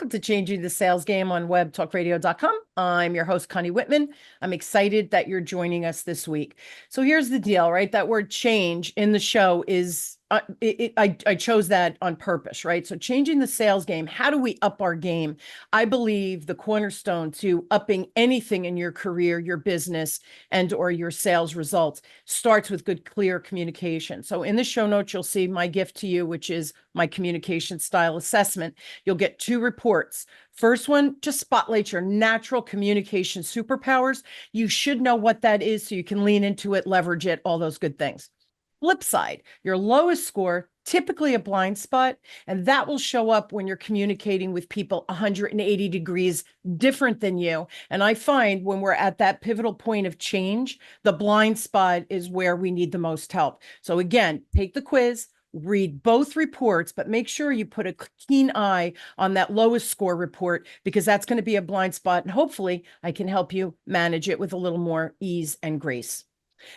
Welcome to Changing the Sales Game on webtalkradio.com. I'm your host, Connie Whitman. I'm excited that you're joining us this week. So here's the deal, right? That word change in the show is, I chose that on purpose, right? So changing the sales game, how do we up our game? I believe the cornerstone to upping anything in your career, your business, and or your sales results starts with good, clear communication. So in the show notes, you'll see my gift to you, which is my communication style assessment. You'll get 2 reports. First one, just spotlight your natural communication superpowers. You should know what that is so you can lean into it, leverage it, all those good things. Flip side, your lowest score, typically a blind spot, and that will show up when you're communicating with people 180 degrees different than you. And I find when we're at that pivotal point of change, the blind spot is where we need the most help. So again, take the quiz, read both reports, but make sure you put a keen eye on that lowest score report because that's going to be a blind spot. And hopefully I can help you manage it with a little more ease and grace.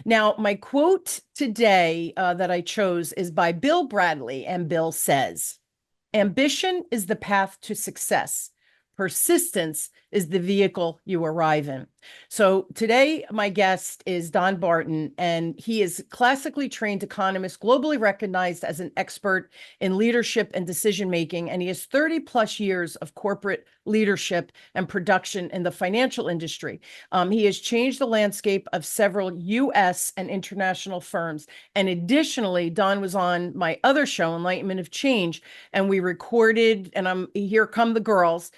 Now, my quote today that I chose is by Bill Bradley, and Bill says, "Ambition is the path to success. Persistence is the vehicle you arrive in." So today, my guest is Don Barden, and he is a classically trained economist, globally recognized as an expert in leadership and decision-making, and he has 30 plus years of corporate leadership and production in the financial industry. He has changed the landscape of several U.S. and international firms. And additionally, Don was on my other show, Enlightenment of Change, and we recorded, and here come the girls,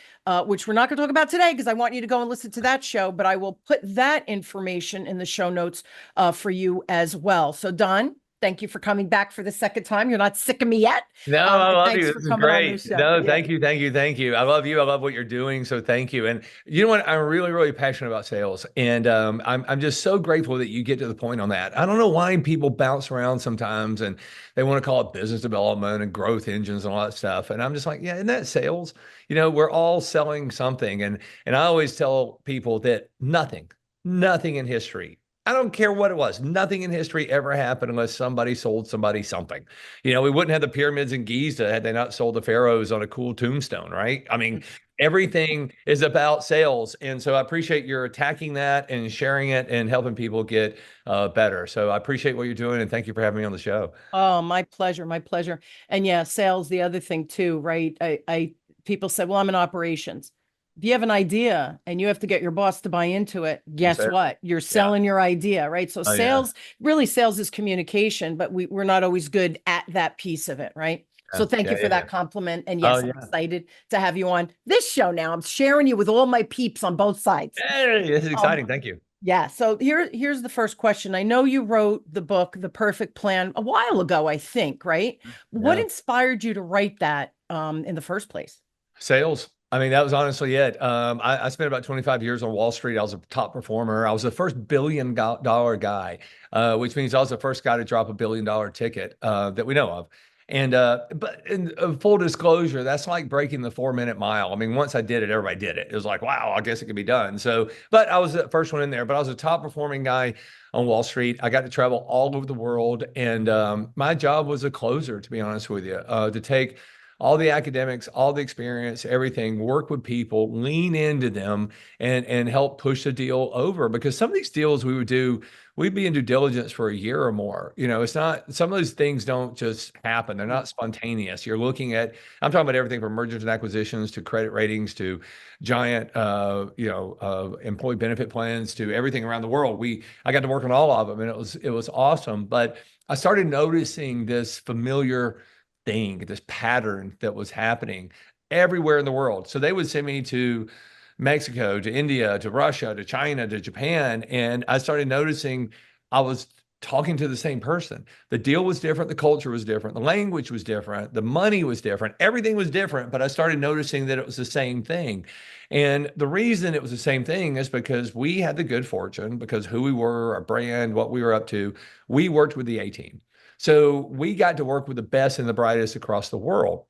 which we're not going to talk about today because I want you to go and listen to that show, but I will put that information in the show notes for you as well. So Don, thank you for coming back for the second time. You're not sick of me yet. No, I love you. Thanks for This is coming on this great. show. No, Yeah. thank you, thank you, thank you. I love you. I love what you're doing. So thank you. And you know what? I'm really, really passionate about sales, and I'm just so grateful that you get to the point on that. I don't know why people bounce around sometimes, and they want to call it business development and growth engines and all that stuff. And I'm just like, yeah, isn't that sales? You know, we're all selling something, and I always tell people that nothing in history. I don't care what it was. Nothing in history ever happened unless somebody sold somebody something. You know, we wouldn't have the pyramids in Giza had they not sold the pharaohs on a cool tombstone, right? I mean, everything is about sales. And so I appreciate your attacking that and sharing it and helping people get better. So I appreciate what you're doing, and thank you for having me on the show. Oh, my pleasure, my pleasure. And yeah, sales, the other thing too, right? People say, well, I'm in operations. If you have an idea and you have to get your boss to buy into it, guess what? You're Yeah. selling your idea, right? So Oh, yeah. really sales is communication, but we're not always good at that piece of it, right? So Yeah. thank you Yeah. for Yeah. that compliment. And Oh, yes, I'm yeah. excited to have you on this show now. I'm sharing you with all my peeps on both sides. Hey, this is Um, exciting. Thank you. yeah. So here's the first question. I know you wrote the book, The Perfect Plan, a while ago, I think, right? What Yeah. inspired you to write that in the first place? Sales. I mean, that was honestly it. I spent about 25 years on Wall Street. I was a top performer. I was the first $1 billion guy, which means I was the first guy to drop $1 billion ticket that we know of. And but in full disclosure, that's like breaking the 4 minute mile. I mean, once I did it, everybody did it. It was like, wow, I guess it could be done. So, but I was the first one in there. But I was a top performing guy on Wall Street. I got to travel all over the world, and my job was a closer, to be honest with you, to take all the academics, all the experience, everything, work with people, lean into them and help push the deal over. Because some of these deals we would do, we'd be in due diligence for a year or more. You know, it's not, some of those things don't just happen. They're not spontaneous. You're looking at, I'm talking about everything from mergers and acquisitions to credit ratings to giant, employee benefit plans to everything around the world. I got to work on all of them, and it was awesome. But I started noticing this familiar thing, this pattern that was happening everywhere in the world. So they would send me to Mexico, to India, to Russia, to China, to Japan. And I started noticing I was talking to the same person. The deal was different. The culture was different. The language was different. The money was different. Everything was different. But I started noticing that it was the same thing. And the reason it was the same thing is because we had the good fortune, because who we were, our brand, what we were up to, we worked with the A team. So we got to work with the best and the brightest across the world.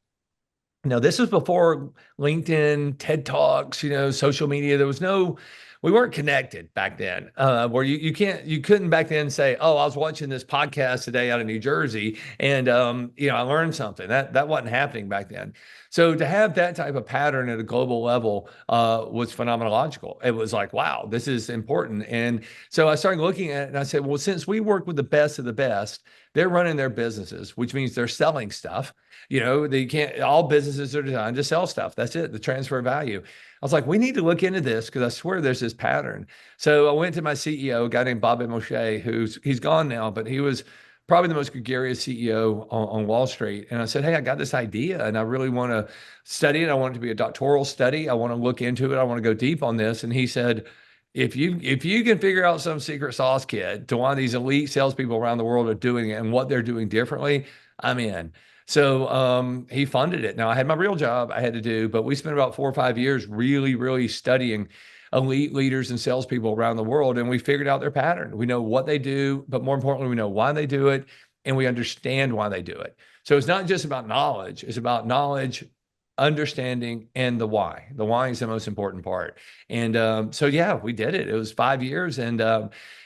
Now, this was before LinkedIn, TED Talks, social media. There was no we weren't connected back then. Where you couldn't back then say, oh, I was watching this podcast today out of New Jersey, and I learned something. That wasn't happening back then. So to have that type of pattern at a global level was phenomenological. It was like, wow, this is important. And so I started looking at it and I said, well, since we work with the best of the best, they're running their businesses, which means they're selling stuff. They can't, all businesses are designed to sell stuff. That's it, the transfer of value. I was like, we need to look into this because I swear there's this pattern. So I went to my CEO, a guy named Bobby Moshe, he's gone now, but he was probably the most gregarious CEO on Wall Street. And I said, hey, I got this idea and I really want to study it. I want it to be a doctoral study. I want to look into it. I want to go deep on this. And he said, if you can figure out some secret sauce, kid, to why these elite salespeople around the world are doing it and what they're doing differently, I'm in. So he funded it. Now I had my real job I had to do, but we spent about 4 or 5 years really, really studying elite leaders and salespeople around the world, and we figured out their pattern. We know what they do, but more importantly, we know why they do it, and we understand why they do it. So it's not just about knowledge; it's about knowledge, understanding, and the why. The why is the most important part. And so, yeah, we did it. It was 5 years, and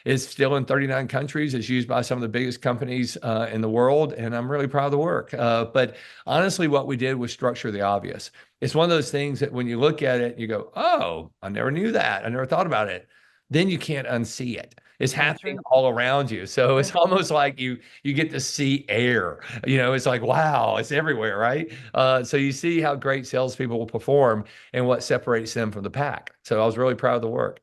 it's still in 39 countries. It's used by some of the biggest companies in the world, and I'm really proud of the work. But honestly, what we did was structure the obvious. It's one of those things that when you look at it, you go, oh, I never knew that. I never thought about it. Then you can't unsee it. It's That's happening right. all around you. So it's Right. almost like you get to see air. It's like, wow, it's everywhere, right? So you see how great salespeople will perform and what separates them from the pack. So I was really proud of the work.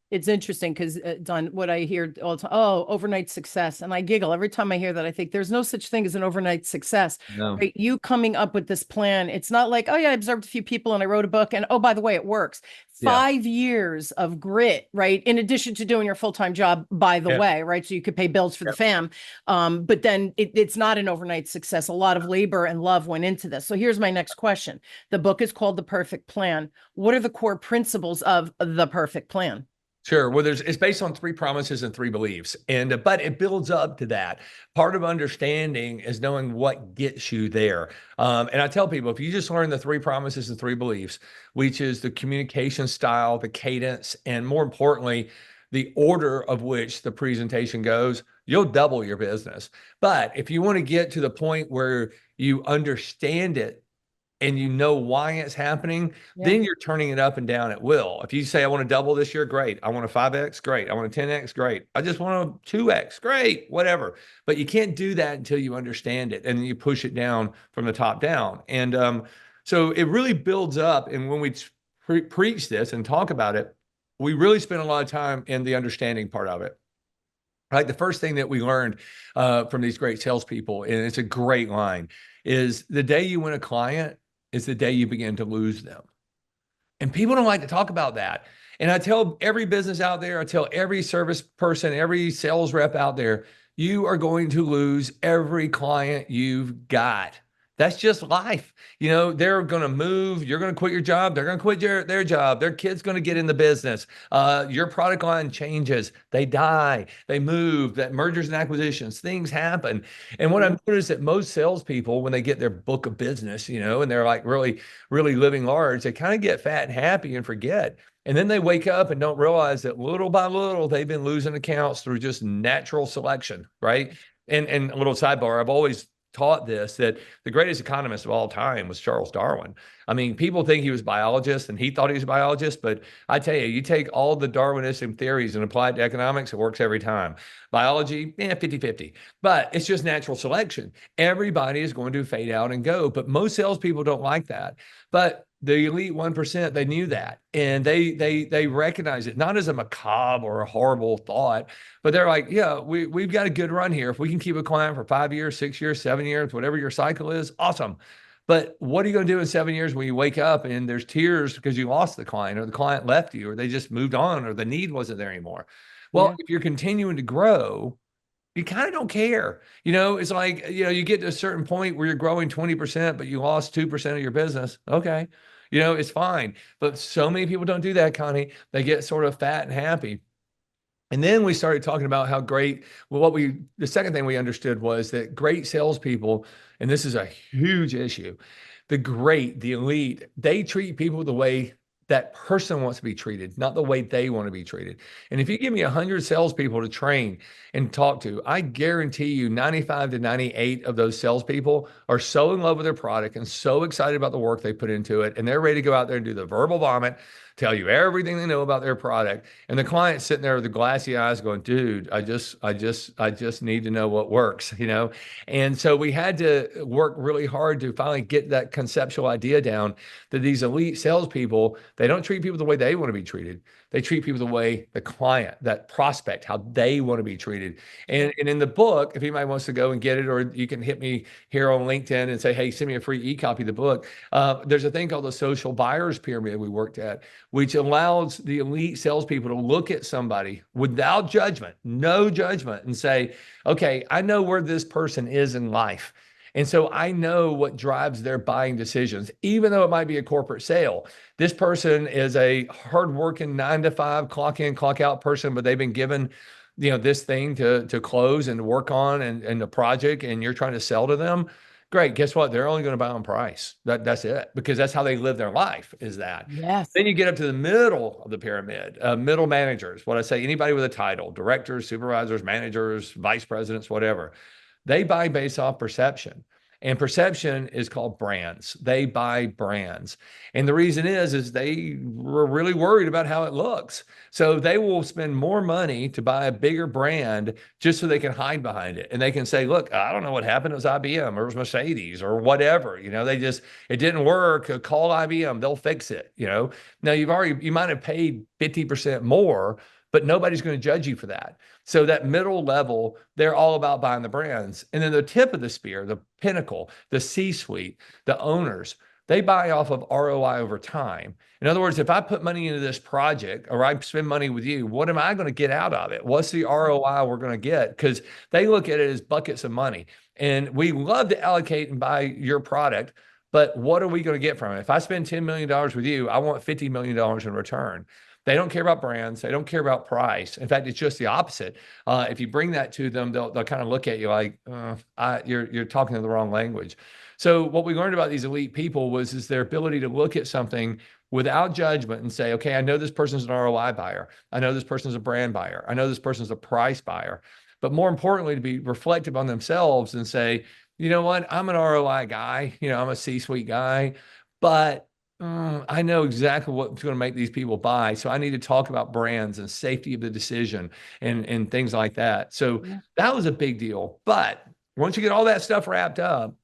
It's interesting because, Don, what I hear all the time, oh, overnight success. And I giggle every time I hear that. I think there's no such thing as an overnight success, No. right? You coming up with this plan, it's not like, oh, yeah, I observed a few people and I wrote a book. And oh, by the way, it works. Yeah. 5 years of grit, right? In addition to doing your full-time job, by the Yeah. way, right? So you could pay bills for the Yeah. fam. But then it's not an overnight success. A lot of labor and love went into this. So here's my next question. The book is called The Perfect Plan. What are the core principles of the perfect plan? Sure. Well, it's based on 3 promises and 3 beliefs, and but it builds up to that. Part of understanding is knowing what gets you there. And I tell people, if you just learn the 3 promises and 3 beliefs, which is the communication style, the cadence, and more importantly, the order of which the presentation goes, you'll double your business. But if you want to get to the point where you understand it and you know why it's happening, Yeah. then you're turning it up and down at will. If you say, I want to double this year, great. I want a 5X, great. I want a 10X, great. I just want a 2X, great, whatever. But you can't do that until you understand it and then you push it down from the top down. And so it really builds up. And when we preach this and talk about it, we really spend a lot of time in the understanding part of it. Right. The first thing that we learned from these great salespeople, and it's a great line, is the day you win a client is the day you begin to lose them. And people don't like to talk about that. And I tell every business out there, I tell every service person, every sales rep out there, you are going to lose every client you've got. That's just life. They're going to move. You're going to quit your job. They're going to quit their job. Their kid's going to get in the business. Your product line changes. They die. They move. That mergers and acquisitions, things happen. And what Yeah. I've noticed that most salespeople, when they get their book of business, and they're like really, really living large, they kind of get fat and happy and forget. And then they wake up and don't realize that little by little, they've been losing accounts through just natural selection, right? And a little sidebar, I've always taught this, that the greatest economist of all time was Charles Darwin. I mean, people think he was a biologist and he thought he was a biologist, but I tell you take all the Darwinism theories and apply it to economics, it works every time. Biology, 50-50, but it's just natural selection. Everybody is going to fade out and go, but most salespeople don't like that. But the elite 1%, they knew that, and they recognize it not as a macabre or a horrible thought, but they're like, yeah, we've got a good run here. If we can keep a client for 5 years, 6 years, 7 years, whatever your cycle is, awesome. But what are you going to do in 7 years when you wake up and there's tears because you lost the client or the client left you or they just moved on or the need wasn't there anymore? Well, Yeah. if you're continuing to grow, you kind of don't care. It's like, you get to a certain point where you're growing 20%, but you lost 2% of your business. Okay. It's fine. But so many people don't do that, Connie. They get sort of fat and happy. And then we started talking about how great, well, the second thing we understood was that great salespeople, and this is a huge issue, the elite, they treat people the way that person wants to be treated, not the way they want to be treated. And if you give me 100 salespeople to train and talk to, I guarantee you 95 to 98 of those salespeople are so in love with their product and so excited about the work they put into it. And they're ready to go out there and do the verbal vomit, tell you everything they know about their product. And the client's sitting there with the glassy eyes going, dude, I just need to know what works, you know? And so we had to work really hard to finally get that conceptual idea down that these elite salespeople, they don't treat people the way they want to be treated. They treat people the way the client, that prospect, how they want to be treated. And in the book, if anybody wants to go and get it, or you can hit me here on LinkedIn and say, hey, send me a free e-copy of the book. There's a thing called the social buyers pyramid we worked at, which allows the elite salespeople to look at somebody without judgment, no judgment, and say, okay, I know where this person is in life. And so I know what drives their buying decisions, even though it might be a corporate sale. This person is a hardworking 9 to 5, clock in, clock out person, but they've been given, this thing to close and work on and the project, and you're trying to sell to them. Great. Guess what? They're only going to buy on price. That's it, because that's how they live their life, is that. Yes. Then you get up to the middle of the pyramid, middle managers. What I say, anybody with a title, directors, supervisors, managers, vice presidents, whatever. They buy based off perception. And perception is called brands. They buy brands. And the reason is they were really worried about how it looks. So they will spend more money to buy a bigger brand just so they can hide behind it. And they can say, look, I don't know what happened. It was IBM or it was Mercedes or whatever. It didn't work. Call IBM. They'll fix it. Now you might have paid 50% more, but nobody's going to judge you for that. So that middle level, they're all about buying the brands. And then the tip of the spear, the pinnacle, the C-suite, the owners, they buy off of ROI over time. In other words, if I put money into this project or I spend money with you, what am I going to get out of it? What's the ROI we're going to get? Because they look at it as buckets of money. And we love to allocate and buy your product, but what are we going to get from it? If I spend $10 million with you, I want $50 million in return. They don't care about brands. They don't care about price. In fact, it's just the opposite. If you bring that to them, they'll kind of look at you like, you're talking the wrong language. So what we learned about these elite people is their ability to look at something without judgment and say, okay, I know this person's an ROI buyer. I know this person's a brand buyer. I know this person's a price buyer. But more importantly, to be reflective on themselves and say, you know what, I'm an ROI guy. I'm a C-suite guy, but I know exactly what's going to make these people buy. So I need to talk about brands and safety of the decision and things like that. So that was a big deal. But once you get all that stuff wrapped up,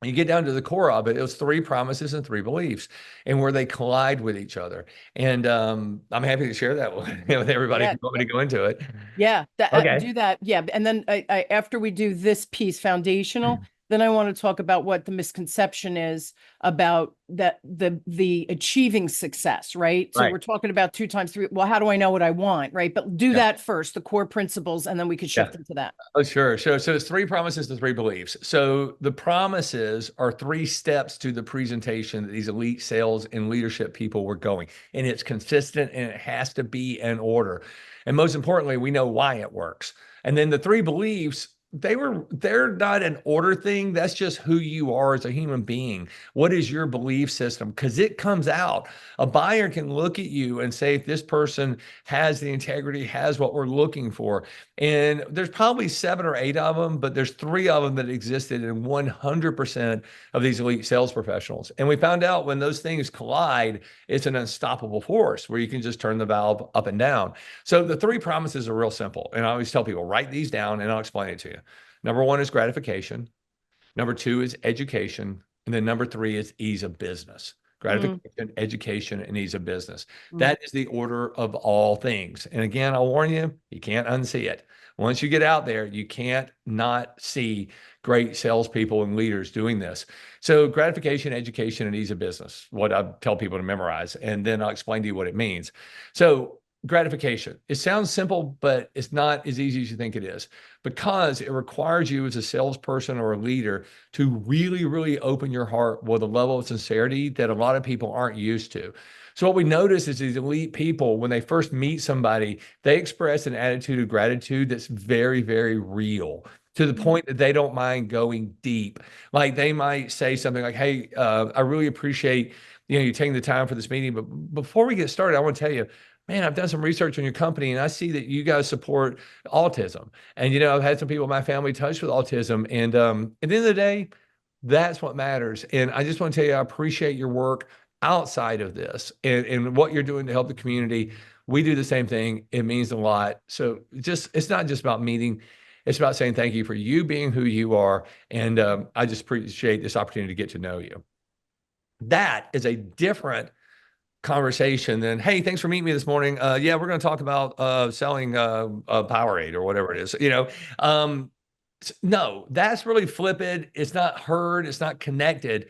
you get down to the core of it, it was 3 promises and 3 beliefs, and where they collide with each other. And I'm happy to share that with everybody if Yeah. you want me to go into it. Yeah, Okay. do that. Yeah, and then after we do this piece foundational, then I want to talk about what the misconception is about the achieving success, right? So Right. we're talking about 2 times 3. Well, how do I know what I want, right? But do Yeah. that first, the core principles, and then we could Yeah. shift into that. Oh, sure. So it's 3 promises and 3 beliefs. So the promises are 3 steps to the presentation that these elite sales and leadership people were going. And it's consistent and it has to be in order. And most importantly, we know why it works. And then the 3 beliefs, they're not an order thing. That's just who you are as a human being. What is your belief system? Because it comes out. A buyer can look at you and say, if this person has the integrity, has what we're looking for. And there's probably 7 or 8 of them, but there's 3 of them that existed in 100% of these elite sales professionals. And we found out when those things collide, it's an unstoppable force where you can just turn the valve up and down. So the 3 promises are real simple. And I always tell people, write these down and I'll explain it to you. Number 1 is gratification. Number 2 is education. And then number 3 is ease of business. Gratification, education, and ease of business. That is the order of all things. And again, I'll warn you, you can't unsee it. Once you get out there, you can't not see great salespeople and leaders doing this. So gratification, education, and ease of business, what I tell people to memorize, and then I'll explain to you what it means. So gratification, it sounds simple, but it's not as easy as you think it is, because it requires you as a salesperson or a leader to really, really open your heart with a level of sincerity that a lot of people aren't used to. So what we notice is these elite people, when they first meet somebody, they express an attitude of gratitude that's very, very real, to the point that they don't mind going deep. Like they might say something like, hey, I really appreciate you're taking the time for this meeting. But before we get started, I want to tell you, man, I've done some research on your company and I see that you guys support autism. And, I've had some people in my family touched with autism. And at the end of the day, that's what matters. And I just want to tell you, I appreciate your work outside of this and what you're doing to help the community. We do the same thing. It means a lot. So it's not just about meeting. It's about saying thank you for you being who you are. And I just appreciate this opportunity to get to know you. That is a different conversation than, hey, thanks for meeting me this morning. Yeah, we're going to talk about selling Powerade or whatever it is. Um, no, that's really flippant. It's not heard. It's not connected.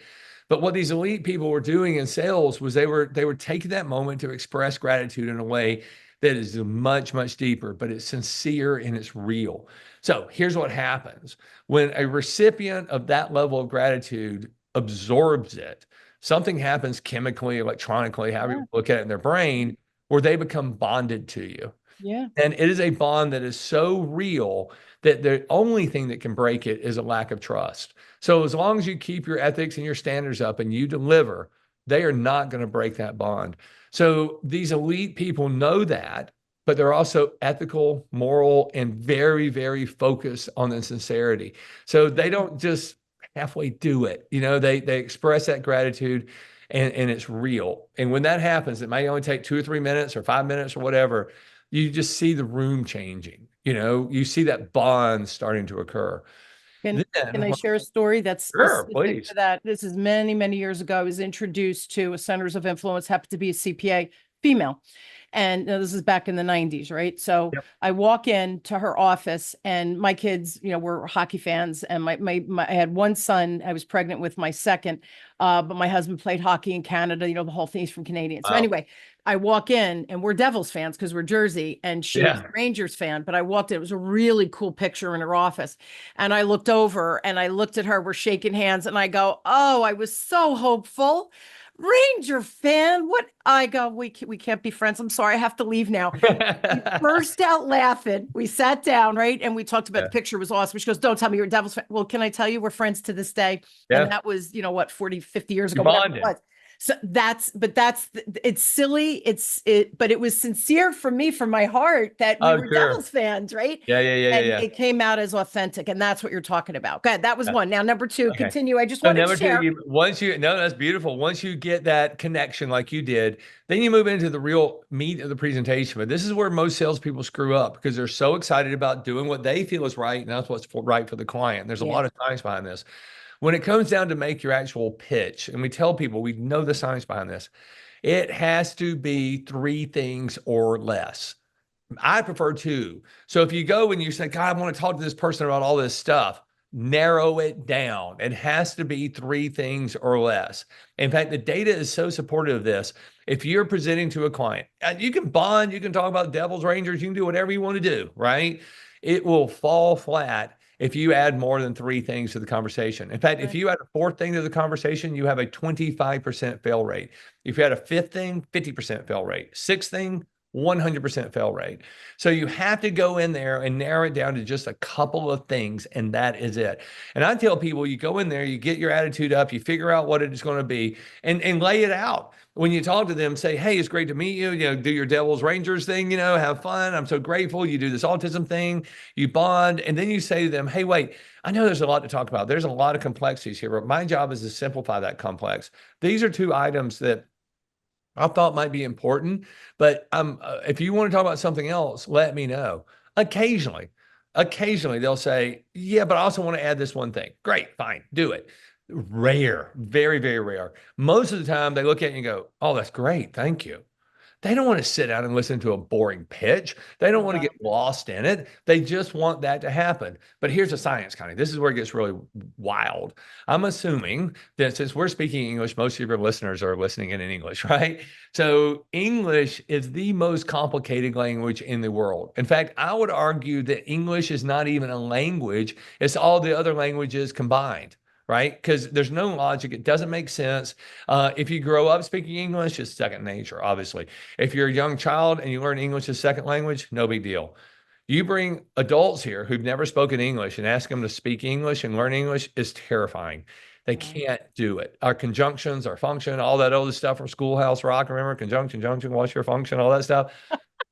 But what these elite people were doing in sales was they were taking that moment to express gratitude in a way that is much, much deeper, but it's sincere and it's real. So here's what happens when a recipient of that level of gratitude absorbs it. Something happens chemically, electronically, however Yeah. you look at it in their brain, where they become bonded to you. Yeah. And it is a bond that is so real that the only thing that can break it is a lack of trust. So as long as you keep your ethics and your standards up and you deliver, they are not going to break that bond. So these elite people know that, but they're also ethical, moral, and very, very focused on the sincerity. So they don't just halfway do it. They express that gratitude and it's real. And when that happens, it may only take 2 or 3 minutes or 5 minutes or whatever. You just see the room changing. You see that bond starting to occur. Can Then, I share a story that's sure, specific to please. that? This is many, many years ago. I was introduced to a centers of influence, happened to be a CPA, female. And this is back in the 90s, right? So Yep. I walk in to her office and my kids, were hockey fans. And I had one son, I was pregnant with my second, but my husband played hockey in Canada, the whole thing, he's from Canadian. So Wow. anyway, I walk in and we're Devils fans because we're Jersey and she was Yeah. a Rangers fan, but I walked in, it was a really cool picture in her office. And I looked over and I looked at her, we're shaking hands and I go, oh, I was so hopeful. Ranger fan. What? I go, we can't be friends. I'm sorry. I have to leave now. We burst out laughing. We sat down, right? And we talked about the Yeah. picture was awesome. She goes, don't tell me you're a Devils fan. Well, can I tell you we're friends to this day? And Yeah. that was, what, 40, 50 years You ago, whatever it bonded. was. So it's silly. But it was sincere for me, from my heart, that we Oh, were sure. Devils fans, right? Yeah, yeah, yeah, yeah, And yeah. it came out as authentic. And that's what you're talking about. Good. That was Yeah. one. Now, number two, Okay. continue. I just So wanted to number two, share. no, that's beautiful. Once you get that connection like you did, then you move into the real meat of the presentation. But this is where most salespeople screw up because they're so excited about doing what they feel is right, and that's what's right for the client. There's a Yeah. lot of science behind this. When it comes down to make your actual pitch, and we tell people we know the science behind this, it has to be three things or less. I prefer two. So if you go and you say, God, I want to talk to this person about all this stuff, narrow it down. It has to be three things or less. In fact, the data is so supportive of this. If you're presenting to a client, you can bond, you can talk about Devils, Rangers, you can do whatever you want to do, right? It will fall flat if you add more than three things to the conversation. In fact, if Right. you add a fourth thing to the conversation, you have a 25% fail rate. If you add a fifth thing, 50% fail rate. Sixth thing, 100% fail rate. So you have to go in there and narrow it down to just a couple of things, and that is it. And I tell people, you go in there, you get your attitude up, you figure out what it is going to be, and lay it out. When you talk to them, say, hey, it's great to meet you. Do your Devils Rangers thing, have fun. I'm so grateful. You do this autism thing, you bond, and then you say to them, hey, wait, I know there's a lot to talk about. There's a lot of complexities here, but my job is to simplify that complex. These are two items that I thought might be important, but if you want to talk about something else, let me know. Occasionally they'll say, yeah, but I also want to add this one thing. Great, fine, do it. Rare, very, very rare. Most of the time they look at you and go, oh, that's great. Thank you. They don't want to sit down and listen to a boring pitch. They don't want to No. get lost in it. They just want that to happen. But here's the science, Connie. This is where it gets really wild. I'm assuming that since we're speaking English, most of your listeners are listening in English, right? So English is the most complicated language in the world. In fact, I would argue that English is not even a language. It's all the other languages combined, right? Because there's no logic. It doesn't make sense. If you grow up speaking English, it's second nature, obviously. If you're a young child and you learn English as second language, no big deal. You bring adults here who've never spoken English and ask them to speak English and learn English is terrifying. They Right. can't do it. Our conjunctions, our function, all that other stuff from Schoolhouse Rock, remember conjunction, junction, what's your function, all that stuff.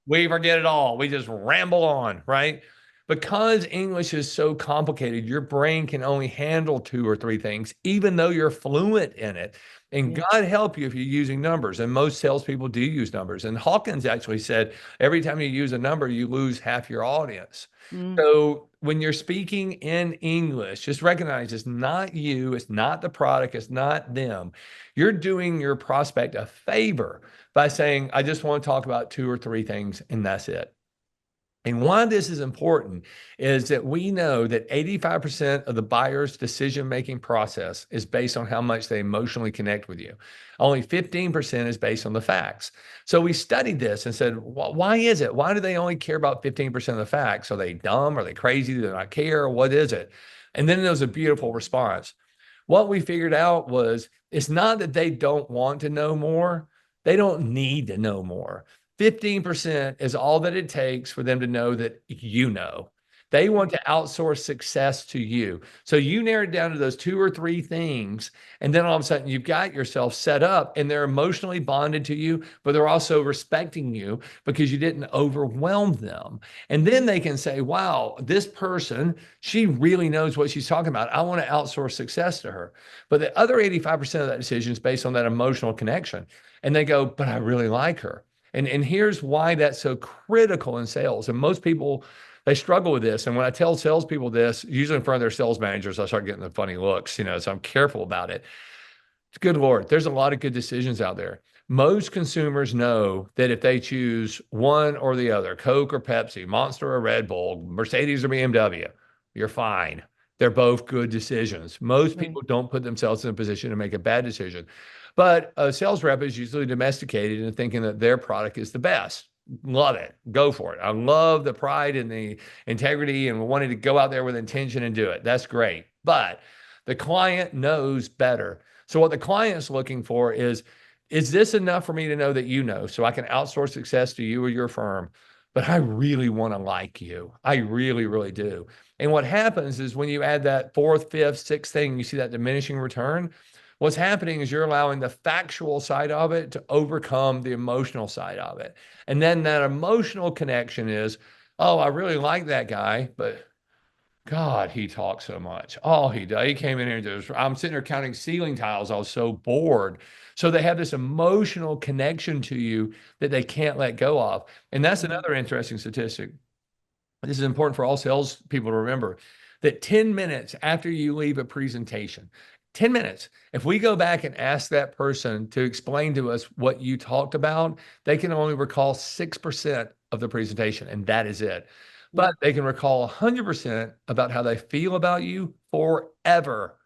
We forget it all. We just ramble on, right? Because English is so complicated, your brain can only handle two or three things, even though you're fluent in it. And Yeah. God help you if you're using numbers. And most salespeople do use numbers. And Hawkins actually said every time you use a number, you lose half your audience. Mm. So when you're speaking in English, just recognize it's not you, it's not the product, it's not them. You're doing your prospect a favor by saying, I just want to talk about two or three things, and that's it. And why this is important is that we know that 85% of the buyer's decision-making process is based on how much they emotionally connect with you. Only 15% is based on the facts. So we studied this and said, why is it? Why do they only care about 15% of the facts? Are they dumb? Are they crazy? Do they not care? What is it? And then there was a beautiful response. What we figured out was it's not that they don't want to know more, they don't need to know more. 15% is all that it takes for them to know that you know. They want to outsource success to you. So you narrow it down to those two or three things. And then all of a sudden you've got yourself set up and they're emotionally bonded to you, but they're also respecting you because you didn't overwhelm them. And then they can say, wow, this person, she really knows what she's talking about. I want to outsource success to her. But the other 85% of that decision is based on that emotional connection. And they go, but I really like her. And here's why that's so critical in sales. And most people, they struggle with this. And when I tell salespeople this, usually in front of their sales managers, I start getting the funny looks, so I'm careful about it. Good Lord, there's a lot of good decisions out there. Most consumers know that if they choose one or the other, Coke or Pepsi, Monster or Red Bull, Mercedes or BMW, you're fine. They're both good decisions. Most Right. people don't put themselves in a position to make a bad decision. But a sales rep is usually domesticated in thinking that their product is the best. Love it. Go for it. I love the pride and the integrity and wanting to go out there with intention and do it. That's great. But the client knows better. So what the client's looking for is this enough for me to know that you know, so I can outsource success to you or your firm? But I really want to like you. I really, really do. And what happens is when you add that fourth, fifth, sixth thing, you see that diminishing return. What's happening is you're allowing the factual side of it to overcome the emotional side of it. And then that emotional connection is, oh, I really like that guy, but God, he talks so much. Oh, he does. He came in here and just, I'm sitting there counting ceiling tiles. I was so bored. So they have this emotional connection to you that they can't let go of. And that's Mhm. another interesting statistic. This is important for all sales people to remember that 10 minutes after you leave a presentation, 10 minutes, if we go back and ask that person to explain to us what you talked about, they can only recall 6% of the presentation, and that is it. Yeah. But they can recall 100% about how they feel about you forever.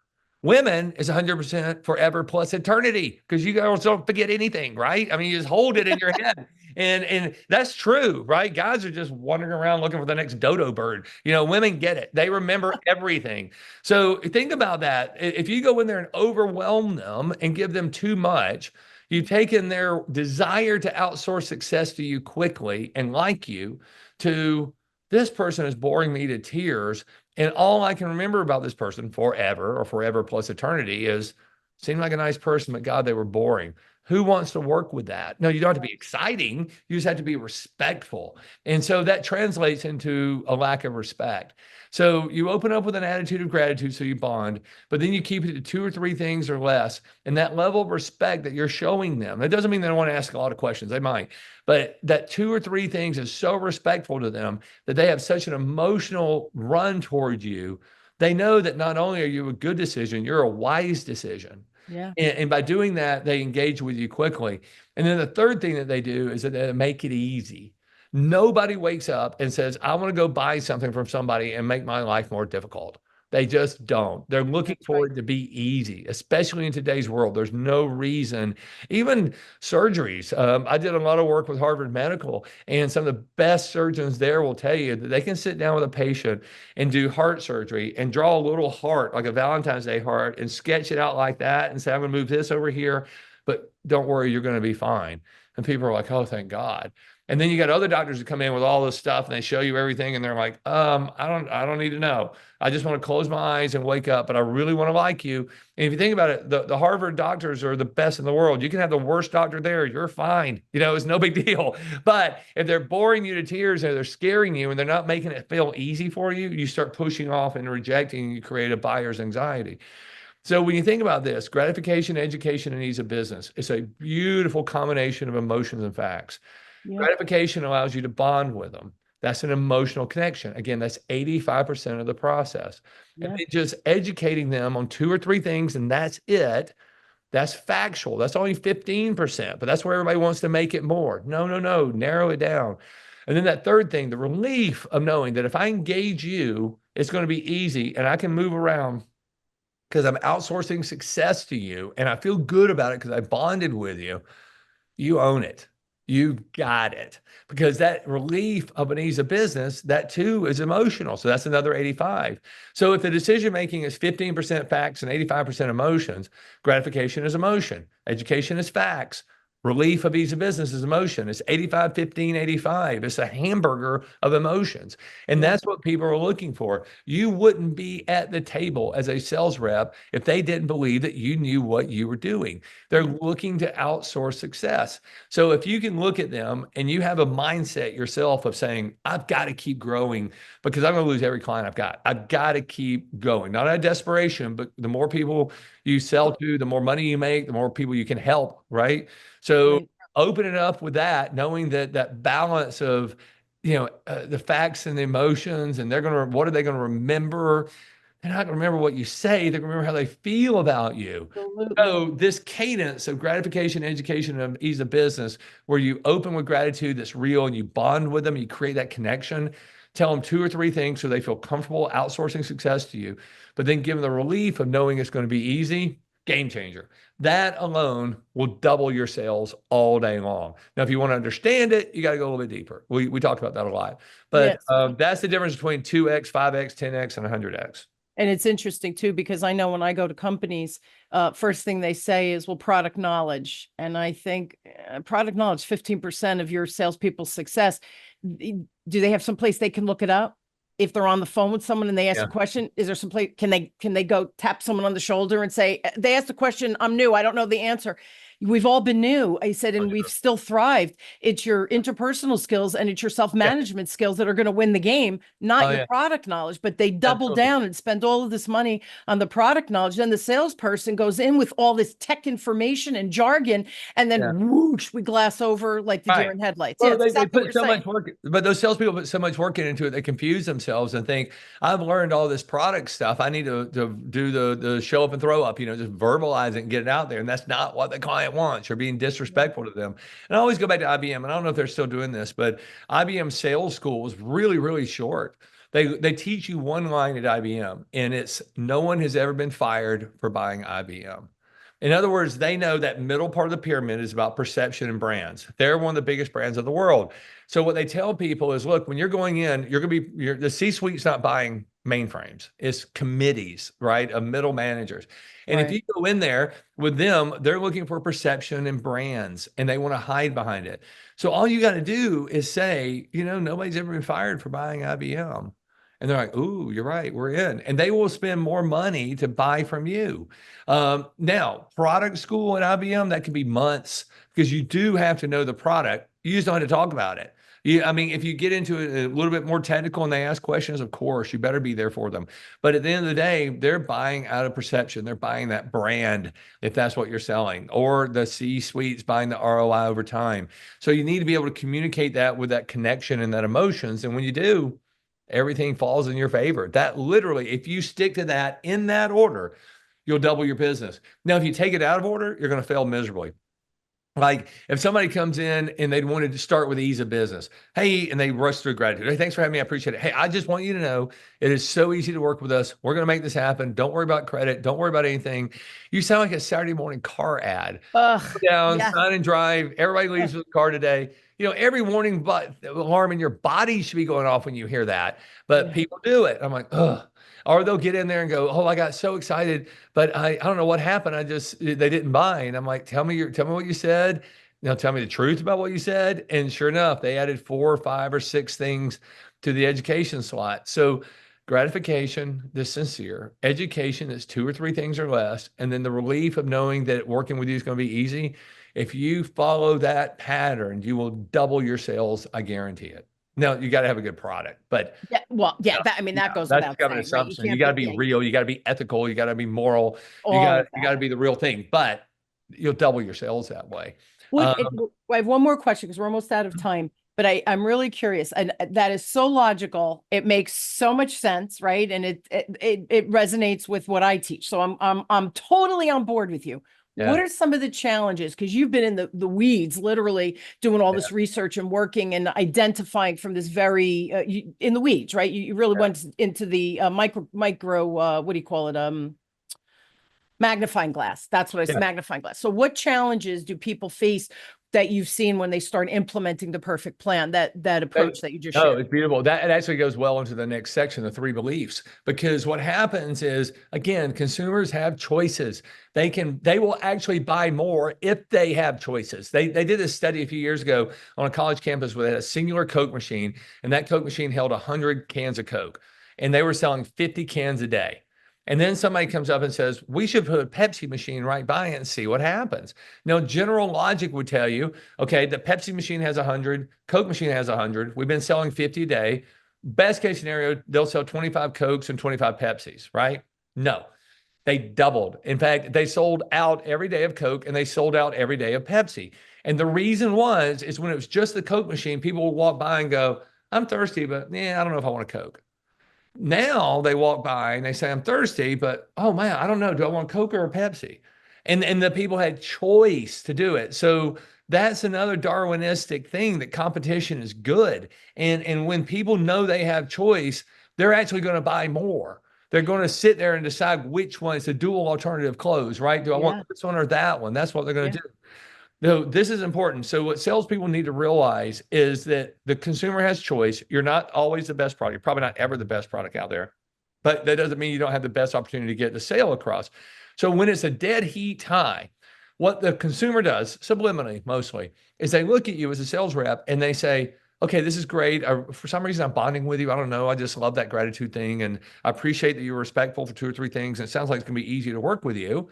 Women is 100% forever plus eternity because you girls don't forget anything, right? I mean, you just hold it in your head. And that's true, right? Guys are just wandering around looking for the next dodo bird. Women get it. They remember everything. So think about that. If you go in there and overwhelm them and give them too much, you've taken their desire to outsource success to you quickly and like you to this person is boring me to tears. And all I can remember about this person forever or forever plus eternity is seemed like a nice person, but God, they were boring. Who wants to work with that? No, you don't have to be exciting. You just have to be respectful. And so that translates into a lack of respect. So you open up with an attitude of gratitude, so you bond, but then you keep it to two or three things or less. And that level of respect that you're showing them, that doesn't mean they don't want to ask a lot of questions. They might, but that two or three things is so respectful to them that they have such an emotional run toward you. They know that not only are you a good decision, you're a wise decision. Yeah. And by doing that, they engage with you quickly. And then the third thing that they do is that they make it easy. Nobody wakes up and says, I want to go buy something from somebody and make my life more difficult. They just don't. They're looking That's for right. it to be easy, especially in today's world. There's no reason, even surgeries. I did a lot of work with Harvard Medical, and some of the best surgeons there will tell you that they can sit down with a patient and do heart surgery and draw a little heart, like a Valentine's Day heart, and sketch it out like that and say, I'm going to move this over here. But don't worry, you're going to be fine. And people are like, oh, thank God. And then you got other doctors that come in with all this stuff and they show you everything and they're like, I don't need to know. I just want to close my eyes and wake up, but I really want to like you. And if you think about it, the Harvard doctors are the best in the world. You can have the worst doctor there. You're fine. It's no big deal. But if they're boring you to tears and they're scaring you and they're not making it feel easy for you, you start pushing off and rejecting, and you create a buyer's anxiety. So when you think about this, gratification, education, and ease of business, it's a beautiful combination of emotions and facts. Yeah. Gratification allows you to bond with them. That's an emotional connection. Again, that's 85% of the process. And Yeah. then just educating them on two or three things, and that's it. That's factual. That's only 15%, but that's where everybody wants to make it more. No, no, no. Narrow it down. And then that third thing, the relief of knowing that if I engage you, it's going to be easy and I can move around because I'm outsourcing success to you and I feel good about it because I bonded with you. You own it. You got it. Because that relief of an ease of business, that too is emotional. So that's another 85. So if the decision making is 15% facts and 85% emotions, gratification is emotion, education is facts. Relief of ease of business is emotion. It's 85, 15, 85. It's a hamburger of emotions. And Yeah. that's what people are looking for. You wouldn't be at the table as a sales rep if they didn't believe that you knew what you were doing. They're looking to outsource success. So if you can look at them and you have a mindset yourself of saying, I've got to keep growing because I'm going to lose every client I've got. I've got to keep going, not out of desperation, but the more people you sell to, the more money you make, the more people you can help, right? So Right. open it up with that, knowing that that balance of, the facts and the emotions, and what are they going to remember? They're not going to remember what you say. They're going to remember how they feel about you. Absolutely. So this cadence of gratification, education, and ease of business, where you open with gratitude that's real and you bond with them, you create that connection, tell them two or three things so they feel comfortable outsourcing success to you, but then give them the relief of knowing it's going to be easy, game changer. That alone will double your sales all day long. Now, if you want to understand it, you got to go a little bit deeper. We talked about that a lot, but Yes. that's the difference between 2x, 5x, 10x, and 100x. And it's interesting too, because I know when I go to companies, first thing they say is, well, product knowledge. And I think product knowledge, 15% of your salespeople's success. Do they have some place they can look it up? If they're on the phone with someone and they ask Yeah. a question, is there some place, can they go tap someone on the shoulder and say, they asked a question, I'm new, I don't know the answer. We've all been new. I said, Oh, and we've yeah. still thrived. It's your interpersonal skills and it's your Yeah. self-management skills that are going to win the game, not Oh, your yeah. product knowledge. But they double Absolutely. down and spend all of this money on the product knowledge. Then the salesperson goes in with all this tech information and jargon, and Yeah. then whoosh, we glass over like the deer Right. in headlights. Yeah, Well, it's they exactly what put you're so saying. much work, but those salespeople put so much work into it, they confuse themselves and think, I've learned all this product stuff. I need to do the show up and throw up, just verbalize it and get it out there. And that's not what the client wants. You're being disrespectful to them. And I always go back to IBM, and I don't know if they're still doing this, but IBM sales school was really, really short. They teach you one line at IBM, and it's no one has ever been fired for buying IBM. In other words, they know that middle part of the pyramid is about perception and brands. They're one of the biggest brands of the world. So what they tell people is, look, when you're going in, the C-suite's not buying mainframes. It's committees, right, of middle managers. And if Right. you go in there with them, they're looking for perception and brands, and they want to hide behind it. So all you got to do is say, nobody's ever been fired for buying IBM. And they're like, ooh, you're right, we're in. And they will spend more money to buy from you. Now, product school at IBM, that could be months because you do have to know the product. You just don't have to talk about it. I mean, if you get into it a little bit more technical and they ask questions, of course, you better be there for them. But at the end of the day, they're buying out of perception. They're buying that brand if that's what you're selling, or the C-suite's buying the ROI over time. So you need to be able to communicate that with that connection and that emotions. And when you do, everything falls in your favor. That literally, if you stick to that in that order, you'll double your business. Now, if you take it out of order, you're going to fail miserably. Like if somebody comes in and they wanted to start with ease of business, hey, and they rush through gratitude. Hey, thanks for having me. I appreciate it. Hey, I just want you to know it is so easy to work with us. We're going to make this happen. Don't worry about credit. Don't worry about anything. You sound like a Saturday morning car ad. Ugh. Down, Yeah. sign and drive. Everybody leaves with a car today. Every warning alarm in your body should be going off when you hear that, but Yeah. people do it. I'm like, ugh. Or they'll get in there and go, oh, I got so excited, but I don't know what happened. They didn't buy. And I'm like, tell me what you said. Now tell me the truth about what you said. And sure enough, they added 4 or 5 or 6 things to the education slot. So gratification, the sincere, education is 2 or 3 things or less, and then the relief of knowing that working with you is going to be easy. If you follow that pattern, you will double your sales. I guarantee it. Now you got to have a good product, but Yeah, well, yeah, yeah, that I mean yeah, that goes that's without kind of an saying, right? You assumption. You can't got to be, be yeah, real. You got to be ethical. You got to be moral. all of You got that. to be the real thing. But you'll double your sales that way. Would Um, it, I have one more question because we're almost out of time, but I'm really curious, and that is so logical. It makes so much sense, right? And it resonates with what I teach. So I'm totally on board with you. What yeah, are some of the challenges? Because you've been in the weeds, literally doing all yeah, this research and working and identifying from this very in the weeds, right? You really yeah, went into the micro what do you call it? Magnifying glass. That's what I said, yeah. magnifying glass. So what challenges do people face that you've seen when they start implementing the perfect plan, that That- approach that you just Oh, shared? it's beautiful. That it actually goes well into the next section, the 3 beliefs, because what happens is, again, consumers have choices. They will actually buy more if they have choices. They did this study a few years ago on a college campus where they had a singular Coke machine, and that Coke machine held 100 cans of Coke, and they were selling 50 cans a day. And then somebody comes up and says, we should put a Pepsi machine right by it and see what happens. Now, general logic would tell you, okay, the Pepsi machine has 100, Coke machine has 100. We've been selling 50 a day. Best case scenario, they'll sell 25 Cokes and 25 Pepsis, right? No, they doubled. In fact, they sold out every day of Coke and they sold out every day of Pepsi. And the reason is when it was just the Coke machine, people would walk by and go, I'm thirsty, but yeah, I don't know if I want a Coke. Now they walk by and they say, I'm thirsty, but oh man, I don't know. Do I want Coke or a Pepsi? And the people had choice to do it. So that's another Darwinistic thing, that competition is good. And when people know they have choice, they're actually going to buy more. They're going to sit there and decide which one. It's a dual alternative close, right? Do I want Yeah, this one or that one? That's what they're going yeah, to do. No, this is important. So what salespeople need to realize is that the consumer has choice. You're not always the best product. You're probably not ever the best product out there, but that doesn't mean you don't have the best opportunity to get the sale across. So when it's a dead heat tie, what the consumer does, subliminally mostly, is they look at you as a sales rep and they say, okay, this is great. For some reason, I'm bonding with you. I don't know. I just love that gratitude thing. And I appreciate that you're respectful for 2 or 3 things. And it sounds like it's going to be easy to work with you.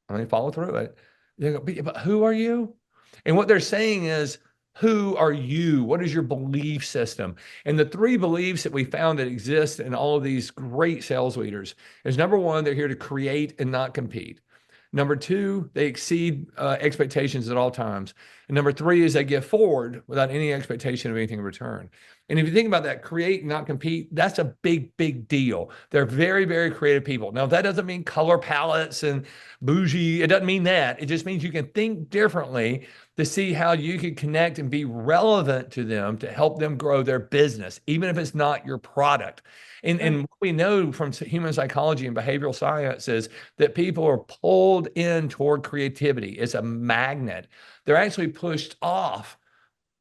And they follow through it. They go, but who are you? And what they're saying is, who are you? What is your belief system? And the 3 beliefs that we found that exist in all of these great sales leaders is, number one, they're here to create and not compete. Number two, they exceed expectations at all times. And number three is they give forward without any expectation of anything in return. And if you think about that, create, not compete, that's a big, big deal. They're very, very creative people. Now, that doesn't mean color palettes and bougie. It doesn't mean that. It just means you can think differently to see how you can connect and be relevant to them to help them grow their business, even if it's not your product. And what we know from human psychology and behavioral science is that people are pulled in toward creativity. It's a magnet. They're actually pushed off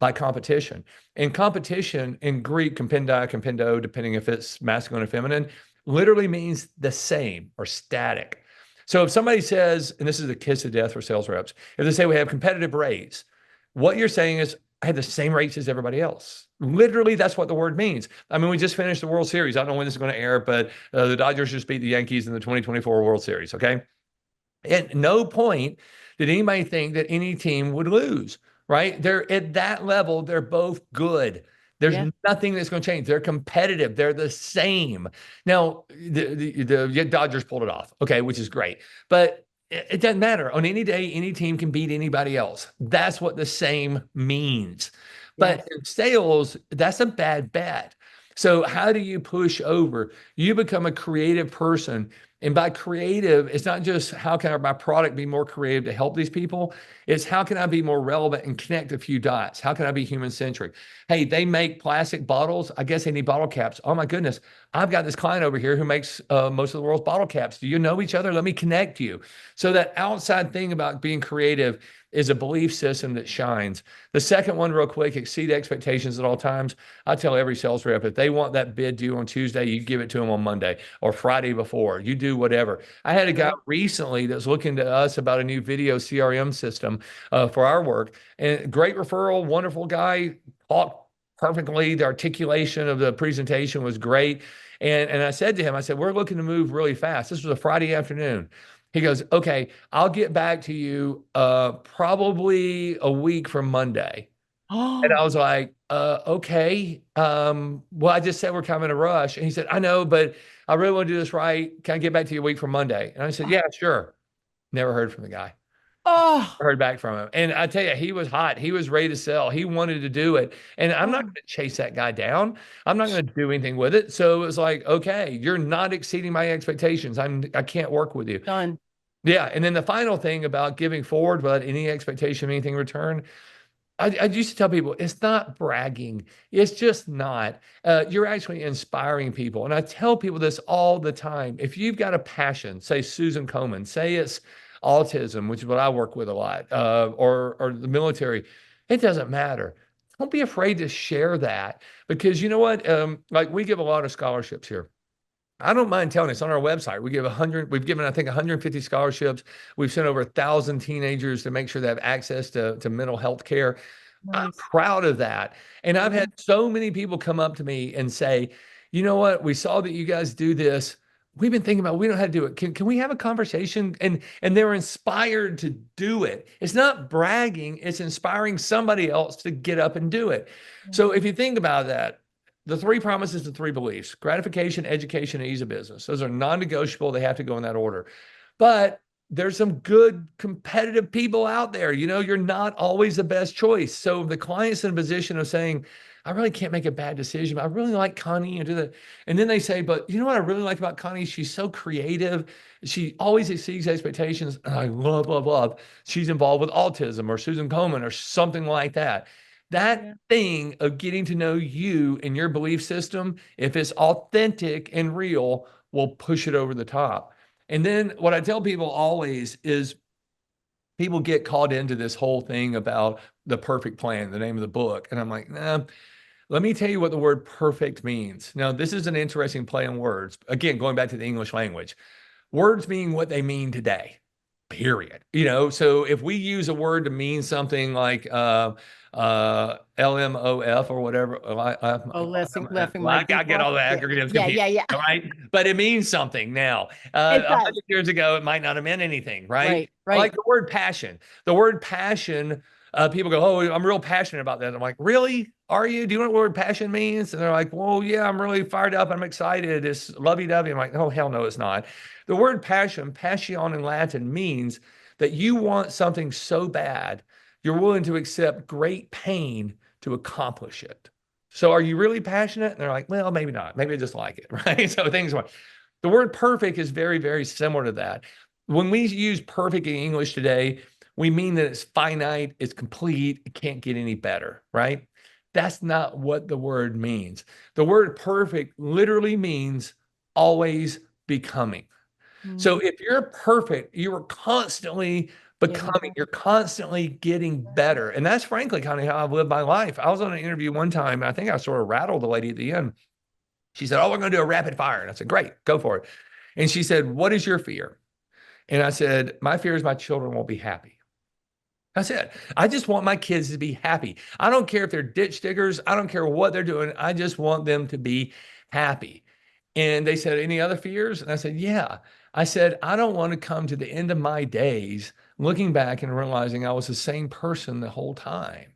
by competition. And competition in Greek, compendai, compendo, depending if it's masculine or feminine, literally means the same or static. So if somebody says, and this is the kiss of death for sales reps, if they say we have competitive rates, what you're saying is, I have the same rates as everybody else. Literally, that's what the word means. I mean, we just finished the World Series. I don't know when this is going to air, but the Dodgers just beat the Yankees in the 2024 World Series. Okay. At no point did anybody think that any team would lose, right? They're at that level, they're both good. There's yeah, nothing that's going to change. They're competitive. They're the same. Now, the Dodgers pulled it off, okay, which is great. But it doesn't matter. On any day, any team can beat anybody else. That's what the same means. But yes, in sales, that's a bad bet. So, how do you push over? You become a creative person. And by creative, it's not just how can my product be more creative to help these people. It's how can I be more relevant and connect a few dots? How can I be human centric? Hey, they make plastic bottles. I guess they need bottle caps. Oh my goodness. I've got this client over here who makes most of the world's bottle caps. Do you know each other? Let me connect you. So that outside thing about being creative is a belief system that shines. The second one, real quick, exceed expectations at all times. I tell every sales rep, if they want that bid due on Tuesday, you give it to them on Monday or Friday before. You do whatever. I had a guy Right. recently that's looking to us about a new video CRM system for our work, and great referral, wonderful guy, talked perfectly. The articulation of the presentation was great. And I said to him, I said, we're looking to move really fast. This was a Friday afternoon. He goes, okay, I'll get back to you probably a week from Monday. And I Oh, was like, okay. Well, I just said we're kind of in a rush. And he said, I know, but I really want to do this right. Can I get back to you a week from Monday? And I said, yeah, sure. Never heard from the guy. oh, Heard back from him. And I tell you, he was hot. He was ready to sell. He wanted to do it. And I'm not oh, going to chase that guy down. I'm not going to do anything with it. So it was like, okay, you're not exceeding my expectations. I can't work with you. done. Yeah. And then the final thing about giving forward without any expectation of anything in return, I used to tell people it's not bragging. It's just not. You're actually inspiring people. And I tell people this all the time. If you've got a passion, say Susan Komen, say it's autism, which is what I work with a lot, or the military, it doesn't matter. Don't be afraid to share that because you know what? Like we give a lot of scholarships here. I don't mind telling it's on our website. We've given, I think, 150 scholarships. We've sent over 1,000 teenagers to make sure they have access to mental health care. I'm Nice. proud of that. And I've Yeah. had so many people come up to me and say, you know what? We saw that you guys do this. We've been thinking about we don't know how to do it. Can we have a conversation? And they're inspired to do it. It's not bragging, it's inspiring somebody else to get up and do it. So if you think about that, the three promises, the three beliefs: gratification, education, and ease of business. Those are non-negotiable. They have to go in that order. But there's some good competitive people out there. You know, you're not always the best choice. So the client's in a position of saying, I really can't make a bad decision. I really like Connie and do that. And then they say, but you know what I really like about Connie? She's so creative. She always exceeds expectations. And I love. She's involved with autism or Susan Komen or something like that. That Yeah. thing of getting to know you and your belief system, if it's authentic and real, will push it over the top. And then what I tell people always is people get caught into this whole thing about the perfect plan, the name of the book. And I'm like, nah, let me tell you what the word perfect means. Now, this is an interesting play on words. Again, going back to the English language, words mean what they mean today, period. You know, so if we use a word to mean something like LMOF or whatever, Oh, laughing my I goof get off. all the Yeah. acronyms Yeah. confused, Yeah. Yeah. all right? But it means something now. It A does. hundred years ago, it might not have meant anything, right? Right. Right. Like the word passion. The word passion, people go, oh, I'm real passionate about that. I'm like, really? Are you? Do you know what the word passion means? And they're like, well, yeah, I'm really fired up. I'm excited. It's lovey-dovey. I'm like, oh, hell no, it's not. The word passion in Latin means that you want something so bad, you're willing to accept great pain to accomplish it. So are you really passionate? And they're like, well, maybe not. Maybe I just like it, right? So things like the word perfect is very, very similar to that. When we use perfect in English today, we mean that it's finite, it's complete, it can't get any better, right? That's not what the word means. The word perfect literally means always becoming. So Mhm. if you're perfect, you are constantly Getting becoming, better. you're constantly getting better. And that's frankly kind of how I've lived my life. I was on an interview one time, and I think I sort of rattled the lady at the end. She said, oh, we're going to do a rapid fire. And I said, great, go for it. And she said, what is your fear? And I said, my fear is my children won't be happy. That's it. I just want my kids to be happy. I don't care if they're ditch diggers. I don't care what they're doing. I just want them to be happy. And they said, any other fears? And I said, yeah. I said, I don't want to come to the end of my days looking back and realizing I was the same person the whole time.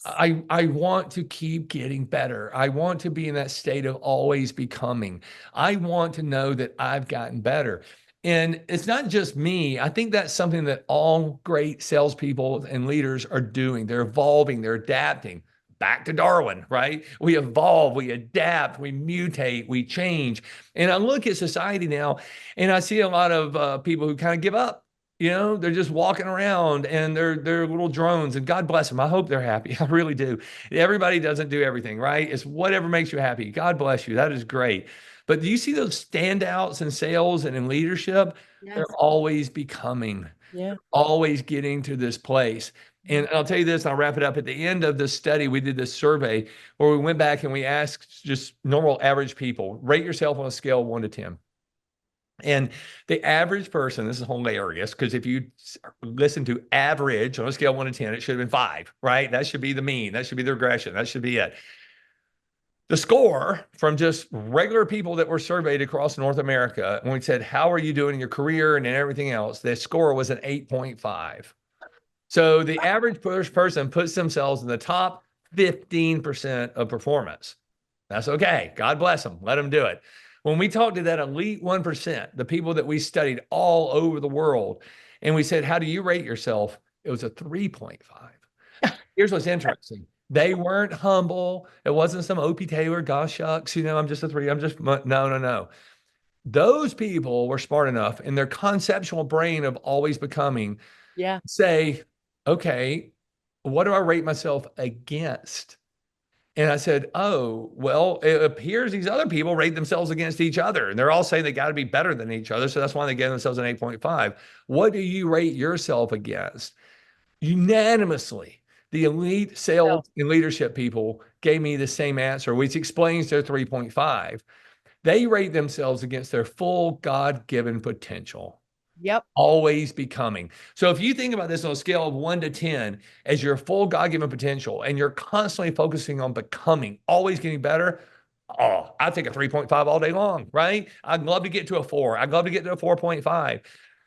Yes. I want to keep getting better. I want to be in that state of always becoming. I want to know that I've gotten better. And it's not just me. I think that's something that all great salespeople and leaders are doing. They're evolving, they're adapting. Back to Darwin, right? We evolve, we adapt, we mutate, we change. And I look at society now and I see a lot of people who kind of give up. You know, they're just walking around and they're little drones, and God bless them. I hope they're happy. I really do. Everybody doesn't do everything, right? It's whatever makes you happy. God bless you. That is great. But do you see those standouts in sales and in leadership? They're Yes. always becoming, Yeah. always getting to this place. Yeah. And I'll tell you this, and I'll wrap it up. At the end of this study, we did this survey where we went back and we asked just normal average people, rate yourself on a scale of 1 to 10. And the average person, this is hilarious because if you listen to average on a scale of 1 to 10, it should have been 5, right? That should be the mean. That should be the regression. That should be it. The score from just regular people that were surveyed across North America, when we said, how are you doing in your career and everything else, the score was an 8.5. So the average person puts themselves in the top 15% of performance. That's okay. God bless them. Let them do it. When we talked to that elite 1%, the people that we studied all over the world, and we said, how do you rate yourself? It was a 3.5. Here's what's interesting. They weren't humble. It wasn't some Opie Taylor, gosh shucks, I'm just a 3. I'm just, no, no, no. Those people were smart enough in their conceptual brain of always becoming, Yeah. say, okay, what do I rate myself against? And I said, oh, well, it appears these other people rate themselves against each other. And they're all saying they got to be better than each other. So that's why they gave themselves an 8.5. What do you rate yourself against? Unanimously, the elite So, sales and leadership people gave me the same answer, which explains their 3.5. They rate themselves against their full God-given potential, yep. always becoming. So if you think about this on a scale of 1 to 10 as your full God-given potential, and you're constantly focusing on becoming, always getting better, oh, I take a 3.5 all day long, right? I'd love to get to a 4. I'd love to get to a 4.5.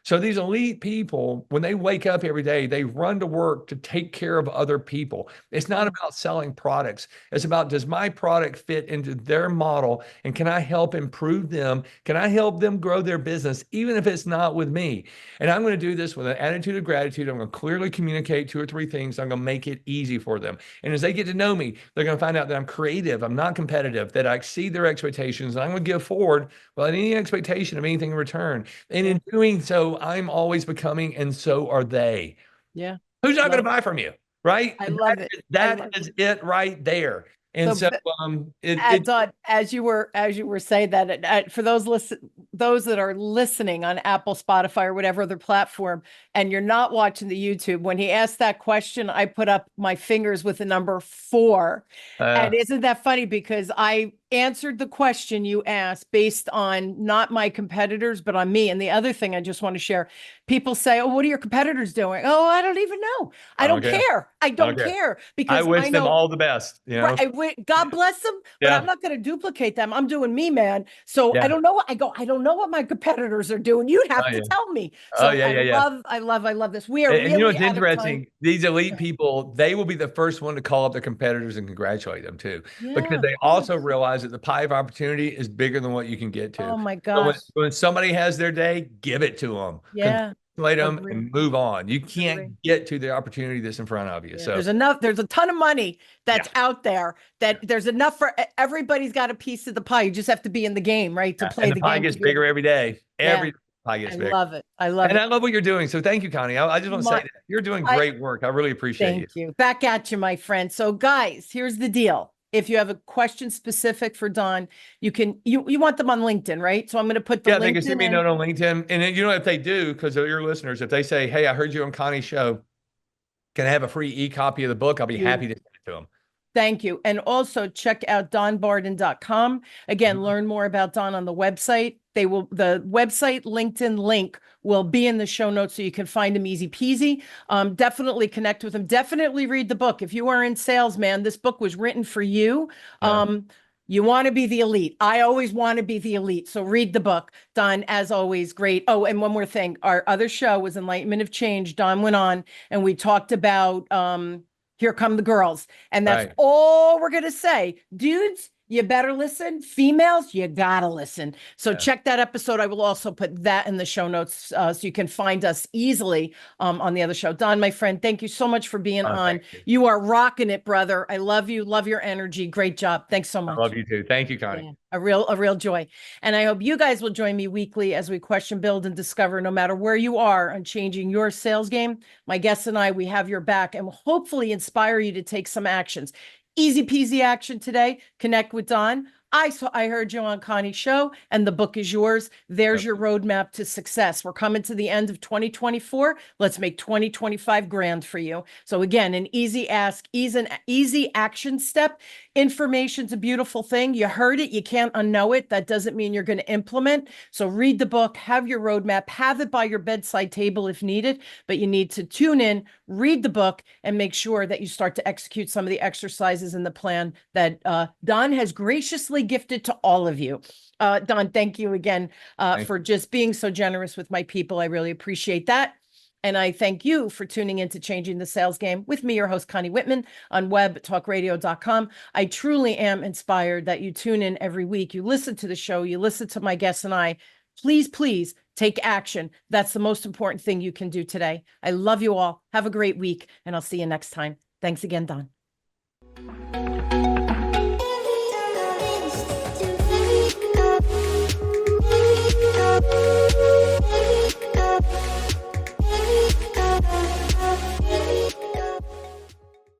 So these elite people, when they wake up every day, they run to work to take care of other people. It's not Yeah. about selling products. It's about, does my product fit into their model? And can I help improve them? Can I help them grow their business, even if it's not with me? And I'm going to do this with an attitude of gratitude. I'm going to clearly communicate 2 or 3 things. I'm going to make it easy for them. And as they get to know me, they're going to find out that I'm creative. I'm not competitive, that I exceed their expectations. And I'm going to give forward without any expectation of anything in return. And Yeah. in doing so, I'm always becoming, and so are they. Yeah. Who's not going Love to it. buy from you? Right? I love it. I That love it. is it right there. And So, so it Don, as you were saying that, for those that are listening on Apple, Spotify, or whatever other platform, and you're not watching the YouTube, when he asked that question, I put up my fingers with the number 4. And isn't that funny? Because I answered the question you asked based on not my competitors, but on me. And the other thing I just want to share, people say, oh, what are your competitors doing? Oh, I don't even know. I I don't don't care. care. I I don't don't care. care I because wish I them know. all the best, Right. God bless them, but I'm Yeah. not going to duplicate them. I'm doing me, man. So I Yeah. don't know what I don't know what my competitors are doing. You'd Oh have to yeah. tell me. Oh So yeah, yeah, yeah. I love this. We are And you know really what's out of time. interesting? These elite people, they will be the first one to call up their competitors and congratulate them too, because Yeah, of they also course. realize that the pie of opportunity is bigger than what you can get to. Oh my So gosh. when somebody has their day, give it to them, Yeah, congratulate them, agree. and move on. You Agree. can't get to the opportunity that's in front of you. Yeah, So there's a ton of money yeah, that's out there that there's enough for everybody's got a piece of the pie. You just have to be in the game, right? To yeah. play And the the pie game to gets be able bigger to. every day. Yeah, Every pie I gets bigger. love it. I love And it. I love what you're doing. So thank you, Connie. I just want to say My, that you're doing I great work. I really appreciate you. Thank you. Back at you, my friend. So, guys, here's the deal. If you have a question specific for Don, you want them on LinkedIn, right? So I'm going to put the Yeah, they can send LinkedIn me a in. note on LinkedIn. And then, if they do, because they're your listeners, if they say, hey, I heard you on Connie's show, can I have a free e-copy of the book? I'll be You happy to send it to them. Thank you. And also check out donbarden.com. Again, Mhm. learn more about Don on the website. The website LinkedIn link will be in the show notes so you can find him easy peasy. Definitely connect with him. Definitely read the book. If you are in sales, man, this book was written for you. Yeah. You want to be the elite. I always want to be the elite. So read the book. Don, as always, great. Oh, and one more thing. Our other show was Enlightenment of Change. Don went on and we talked about Here Come the Girls. And that's Right. all we're going to say. Dudes, you better listen. Females, you got to listen. So Yeah. check that episode. I will also put that in the show notes so you can find us easily on the other show. Don, my friend, thank you so much for being on. Thank you. You are rocking it, brother. I love you. Love your energy. Great job. Thanks so I love much. you too. Thank you, Connie. Yeah, a real joy. And I hope you guys will join me weekly as we question, build, and discover no matter where you are on changing your sales game. My guests and I, we have your back and will hopefully inspire you to take some actions. Easy peasy action today. Connect with Don. I heard you on Connie's show, and the book is yours. There's Yep. your roadmap to success. We're coming to the end of 2024. Let's make 2025 grand for you. So again, an easy ask, easy action step. Information's a beautiful thing. You heard it, you can't unknow it. That doesn't mean you're going to implement. So read the book, have your roadmap, have it by your bedside table if needed, but you need to tune in, read the book, and make sure that you start to execute some of the exercises in the plan that Don has graciously gifted to all of you. Don, thank you again for just being so generous with my people. I really appreciate that. And I thank you for tuning in to Changing the Sales Game with me, your host, Connie Whitman, on webtalkradio.com. I truly am inspired that you tune in every week. You listen to the show, you listen to my guests and I. Please, please take action. That's the most important thing you can do today. I love you all. Have a great week, and I'll see you next time. Thanks again, Don.